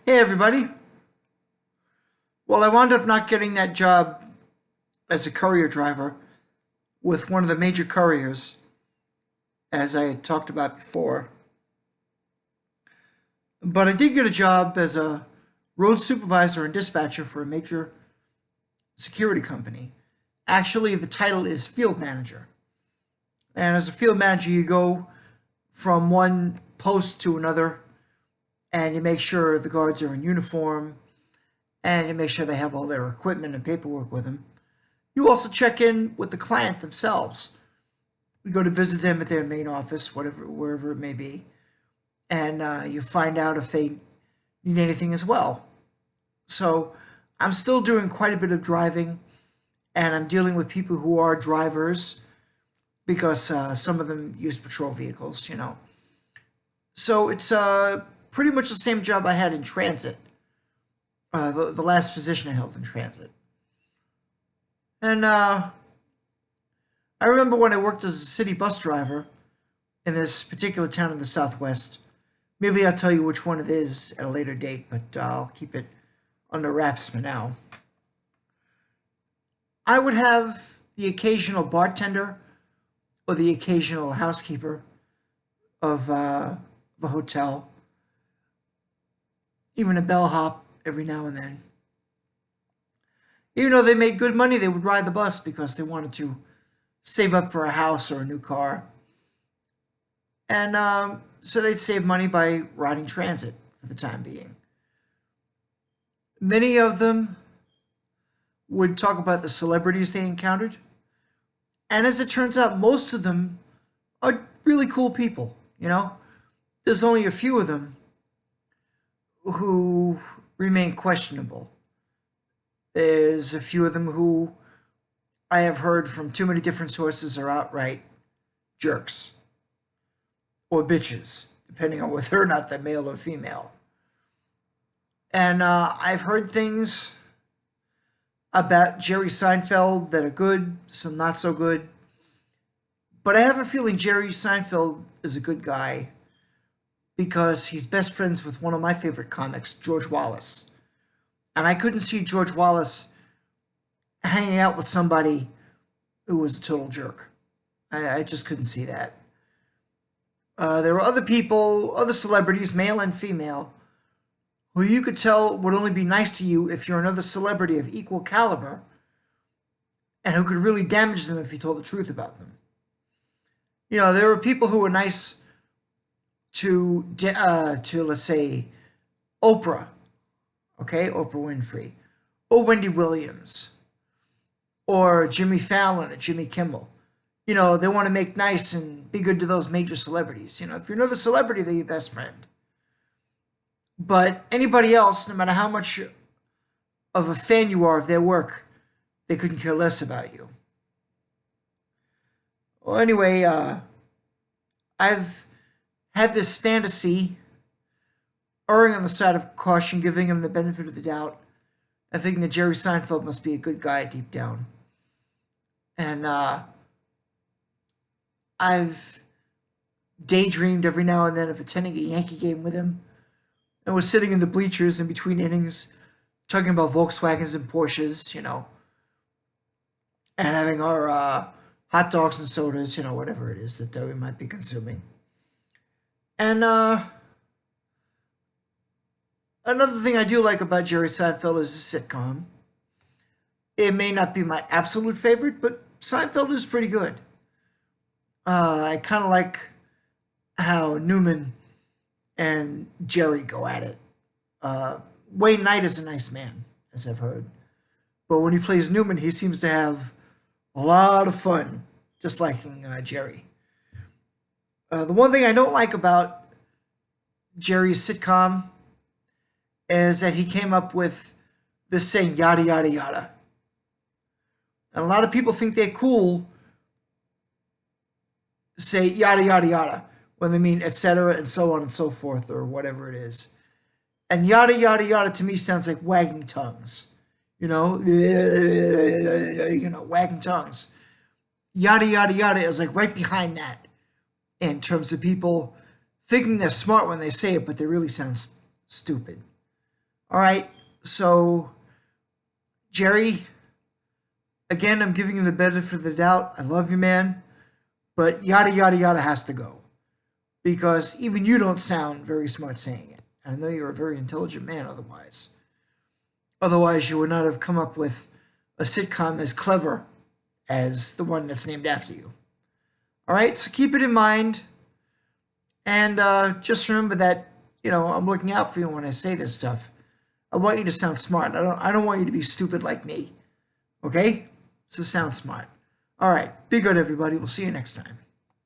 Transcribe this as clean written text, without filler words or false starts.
Hey everybody. Well, I wound up not getting that job as a courier driver with one of the major couriers, as I had talked about before. But I did get a job as a road supervisor and dispatcher for a major security company. Actually, the title is field manager. And as a field manager, you go from one post to another and you make sure the guards are in uniform and you make sure they have all their equipment and paperwork with them. You also check in with the client themselves. We go to visit them at their main office, wherever it may be, and you find out if they need anything as well. So I'm still doing quite a bit of driving, and I'm dealing with people who are drivers because some of them use patrol vehicles. So it's pretty much the same job I had in transit, the last position I held in transit. And I remember when I worked as a city bus driver in this particular town in the Southwest. Maybe I'll tell you which one it is at a later date, but I'll keep it under wraps for now. I would have the occasional bartender or the occasional housekeeper of a hotel, even a bellhop every now and then. Even though they made good money, they would ride the bus because they wanted to save up for a house or a new car. And so they'd save money by riding transit for the time being. Many of them would talk about the celebrities they encountered. And as it turns out, most of them are really cool people. There's only a few of them who remain questionable. There's a few of them who I have heard from too many different sources are outright jerks or bitches, depending on whether or not they're male or female. And I've heard things about Jerry Seinfeld that are good, some not so good. But I have a feeling Jerry Seinfeld is a good guy because he's best friends with one of my favorite comics, George Wallace. And I couldn't see George Wallace hanging out with somebody who was a total jerk. I just couldn't see that. There were other people, other celebrities, male and female, who you could tell would only be nice to you if you're another celebrity of equal caliber, and who could really damage them if you told the truth about them. There were people who were nice to let's say, Oprah, okay, Oprah Winfrey, or Wendy Williams, or Jimmy Fallon or Jimmy Kimmel. They want to make nice and be good to those major celebrities. If you're another celebrity, they're your best friend. But anybody else, no matter how much of a fan you are of their work, they couldn't care less about you. Well, anyway, I've had this fantasy, erring on the side of caution, giving him the benefit of the doubt, and thinking that Jerry Seinfeld must be a good guy deep down. And I've daydreamed every now and then of attending a Yankee game with him. And was sitting in the bleachers in between innings, talking about Volkswagens and Porsches, and having our hot dogs and sodas, whatever it is that we might be consuming. And another thing I do like about Jerry Seinfeld is the sitcom. It may not be my absolute favorite, but Seinfeld is pretty good. I kind of like how Newman and Jerry go at it. Wayne Knight is a nice man, as I've heard. But when he plays Newman, he seems to have a lot of fun, just liking Jerry. The one thing I don't like about Jerry's sitcom is that he came up with this saying, yada, yada, yada. And a lot of people think they're cool, say yada, yada, yada, when they mean etc. and so on and so forth, or whatever it is. And yada, yada, yada to me sounds like wagging tongues. Wagging tongues. Yada, yada, yada is like right behind that in terms of people thinking they're smart when they say it, but they really sound stupid. All right, so Jerry, again, I'm giving you the benefit of the doubt. I love you, man, but yada yada yada has to go because even you don't sound very smart saying it. I know you're a very intelligent man otherwise. Otherwise, you would not have come up with a sitcom as clever as the one that's named after you. All right, so keep it in mind, and just remember that I'm looking out for you when I say this stuff. I want you to sound smart. I don't want you to be stupid like me. Okay, so sound smart. All right, be good, everybody. We'll see you next time.